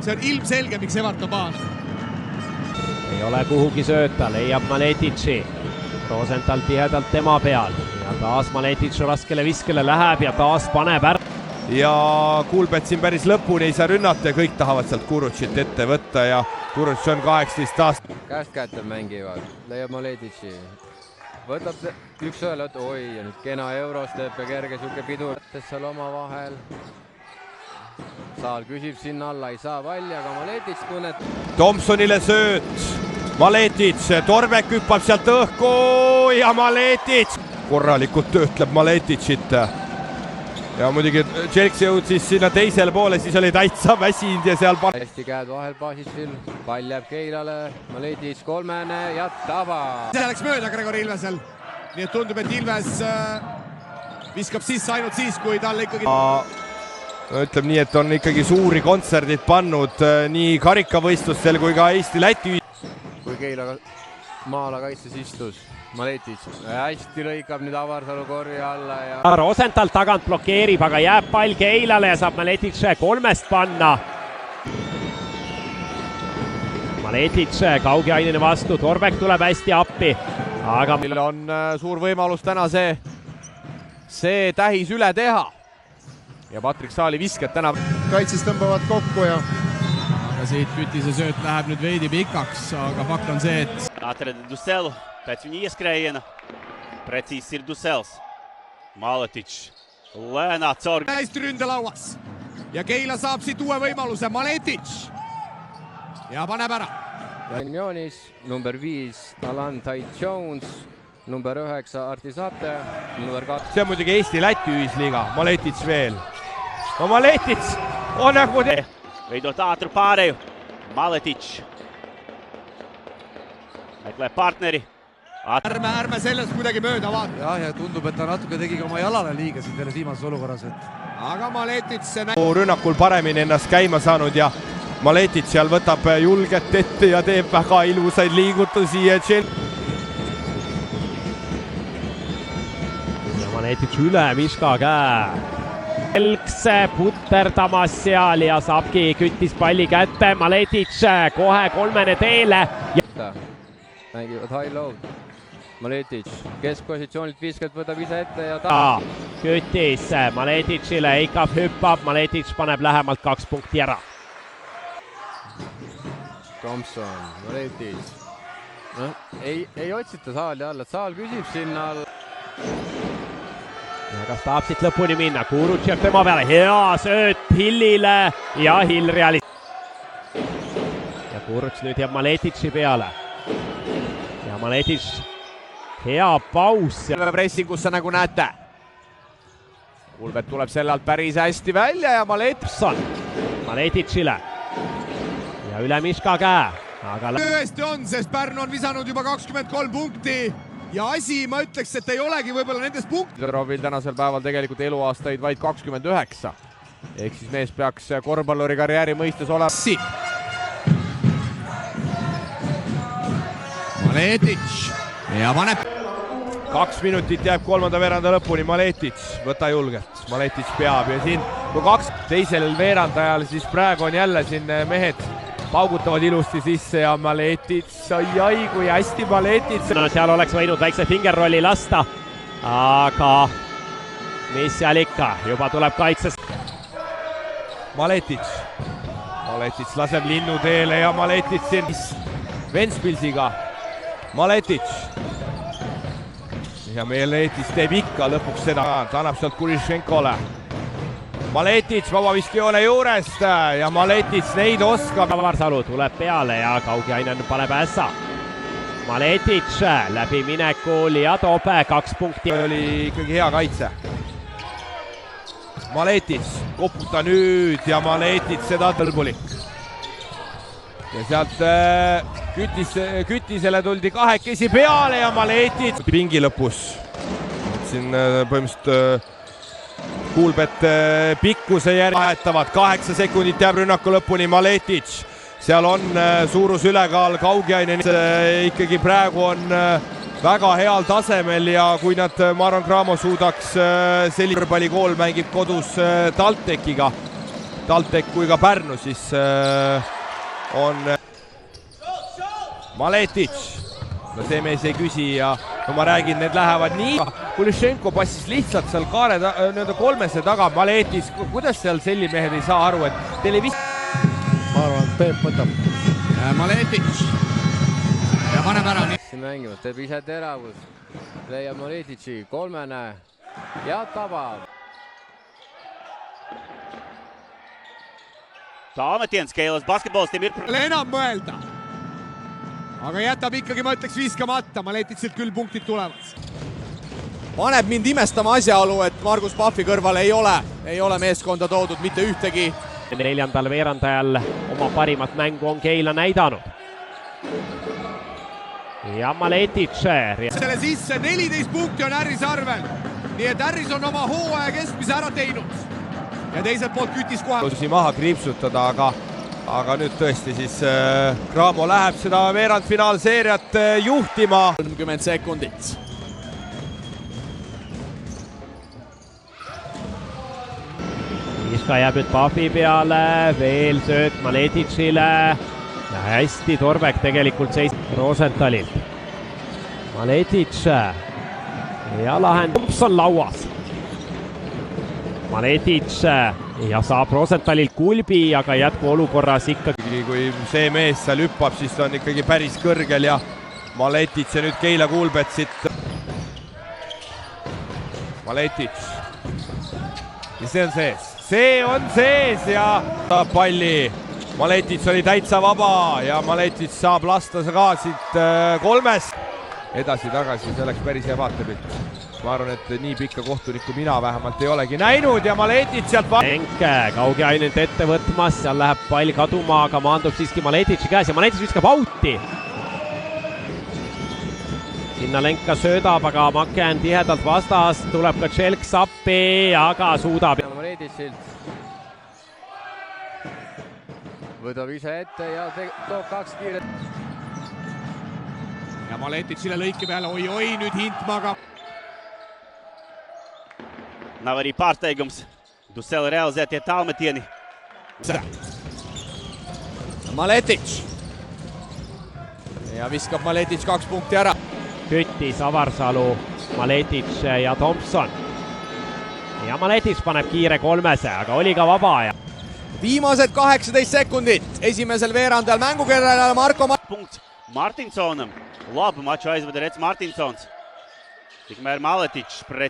see on ilmselge, miks Everton pahane. Ei ole kuhugi sööta, leiab Maletici. Rosenthal tihedalt tema peal ja taas Maletic raskele viskele läheb ja taas paneb ära. Ja Kuulbet siin päris lõpuni ei saa rünnata ja kõik tahavad sealt Kurucit ette võtta ja Kuruc on 18 aastat. Käest kätte mängivad, leiab Maletici. Võtab üks ühele, oi ja nüüd kena Eurostep ja kerge siuke pidur. Seal oma vahel. Saal küsib sinna alla, ei saa välja, aga Maletic tunnet. Thompsonile sööt, Maletic, Torbek hüppab sealt õhku ja Maletic. Korralikult töötleb Maleticit. Ja muidugi Chelsea jõudis sinna teisele poole, siis oli täitsa väsinud ja seal hästi käed vahel Basicil, pall jääb Keilale, Maletic kolmene ja taba. See läks mööda Gregor Ilvesel, nii et tundub, et Ilves viskab sisse ainult siis, kui talle ikkagi... Ütleb nii, et on ikkagi suuri kontserdid pannud nii karikavõistlustel kui ka Eesti-Läti. Kui Keila maala kaitses istus, Maletic hästi lõikab nüüd Avarsalu korja alla ja... Rosenthal tagant blokeerib, aga jääb pall Keilale ja saab Maletic kolmest panna. Maletic Kaugiaineni vastu, Torbek tuleb hästi appi. Aga meil on suur võimalus täna see tähis üle teha. Ja Patrik Saali visked täna. Kaitses tõmbavad kokku ja... Aga siit Kütise sööt läheb nüüd veidi pikaks, aga fakt on see, et... Atrada do Celo, pēc viņa ieskrējiena. Precīzi ir do Cels. Maletic. Lēnā caur... Hästi ründelauas. Ja Keila saab siit uue võimaluse. Maletic. Ja paneb ära. Joonis, number 5 Alan Ty-Jones, number 9 Artisate, number 2... See on muidugi Eesti-Läti ühisliiga. Maletic veel. No Maletic on nagu te... Veidot ātru pārēju. Maletic. Meklē partneri. Ärme sellest kuidagi mööda vaata. Ja tundub, et ta natuke tegi oma jalale liiga siin selles viimases olukorras. Aga Maletic rünnakul paremini ennast käima saanud ja Maletic seal võtab julget ette ja teeb väga ilusaid liigutusi. Ja Maletic üle Miška käe. Elkse puterdamas seal ja saabki Kütis palli kätte. Maletic kohe kolmene teele. Mängivad high low. Maletic keskpositsioonilt viskelt võtab ise ette ja Kütis Maleticile, Eikaf hüppab, Maletic paneb lähemalt 2 punkti ära. Thompson, Maletic. Ei otsita saali alla, Saal küsib sinna all. Ja kas tahab siit lõpuni minna? Kuruc jääb tema peale, hea sööt Hillile ja Hill realiseerib. Ja Kuruc nüüd jääb Maletici peale. Ja Maletic, hea paus. Pressingusse nagu näete. Kuulbet tuleb selle alt päris hästi välja ja Maleticile. Ja üle Miška käe. Tõesti on, sest Pärnu on visanud juba 23 punkti. Ja asi, ma ütleks, et ei olegi võib-olla nendest punktid. Robil tänasel päeval tegelikult eluaastaid vaid 29. Ehk siis mees peaks korvpalluri karjääri mõistes olema. Maletic ja paneb. 2 minutit jääb kolmanda veeranda lõpuni. Maletic, võta julgelt. Maletic peab ja siin, kui 2 teisel veerandajal, siis praegu on jälle siin mehed paugutavad ilusti sisse ja Maletic, ai kui hästi Maletic. No seal oleks võinud väikse fingerrolli lasta, aga mis seal ikka, juba tuleb kaitses. Maletic laseb linnu teele ja Maletic siin Ventspilsiga. Maletic. Ja Maletic teeb ikka lõpuks seda, ta annab sealt Kurišenkole. Maletic vabaviskejoone juurest ja Maletic neid oskab. Avarsalu tuleb peale ja Kaugiainen paneb ässa. Maletic läbi minekul ja toob 2 punkti. Oli ikkagi hea kaitse. Maletic, koputa nüüd ja Maletic seda tõrbulik. Ja sealt Kütisele tuldi kahekesi peale ja Maletic pingi lõpus. Siin põhimõtteliselt Kuulbet pikkuse järgi vahetavad, 8 sekundit jääb rünnaku lõpuni. Maletic, seal on suurus ülekaal, Kaugiainen ikkagi praegu on väga heal tasemel ja kui nad, Maron Cramo suudaks sellise võrpallikool mängib kodus TalTechiga TalTech kui ka Pärnu, siis on Maletic. No see mees ei küsi ja no ma räägin, need lähevad nii. Kulišenko passis lihtsalt seal kaare kolmese taga, Maletic, kuidas seal sellimehed ei saa aru, et ma arvan, et Peep võtab. Maletic ja paneb ära. siin mängimas, teeb ise teravus, leiab Maletici, kolmene ja tabab. Taametjens keelas basketballist ja enam mõelda. Aga jätab ikkagi, ma ütleks, viskamata. Maletitsilt küll punktid tulevad. Paneb mind imestama asjaolu, et Margus Pahvi kõrval ei ole meeskonda toodud mitte ühtegi. Neljandal veerandajal oma parimat mängu on Keila näidanud. Ja Maletic. Selle sisse 14 punkti on Harris arvel. Nii et Harris on oma hooaja keskmise ära teinud. Ja teiselt poolt kütis kohe. Maha kriipsutada, aga nüüd tõesti siis Cramo läheb seda veerandfinaalseeriat juhtima. 30 sekundit. Iska jääb nüüd Pahvi peale, veel sööt Maleticile. Ja hästi Torbek tegelikult seis Rosentalilt. Maletic ja lahend Thompson lauas. Maletic ja saab Rosentalilt kulbi, aga jätku olukorras ikkagi. Kui see mees seal hüppab, siis ta on ikkagi päris kõrgel ja Maletic ja nüüd Keila Kulbetsit. Maletic. Ja see on sees ja saab palli. Maletic oli täitsa vaba ja Maletic saab lasta ka siit kolmest. Edasi-tagasi, see oleks päris hea vaatepilt. Ma arvan, et nii pikka kohtunikku mina vähemalt ei olegi näinud ja Maletic sealt Enke kauge ainult ette võtmas, seal läheb pall kaduma, aga maandub siiski Maletici käes ja Maletic viskab auti. Sinna Lenka söödab, aga Make on tihedalt vastas, tuleb ka Tšelks appi, aga suudab. Maleticilt võtab ise ette ja toob 2 kiiret. Ja Maleticile lõike peale, oi, nüüd Hintmaga. Nav arī pārsteigums. Duseli realizētie tālmetieni. Maletic. Ja viskab Maletic 2 punkti ära. Küttis, Avarsalu, Maletic ja Thompson. Ja Maletic paneb kiire kolmese, aga oli ka vaba. Viimased 18 sekundit esimesel veerandajal mängukerrale Marko Punkt Martinsonam. Labu maču aizveda Rets Martinsons. Tikmēr Maletic pret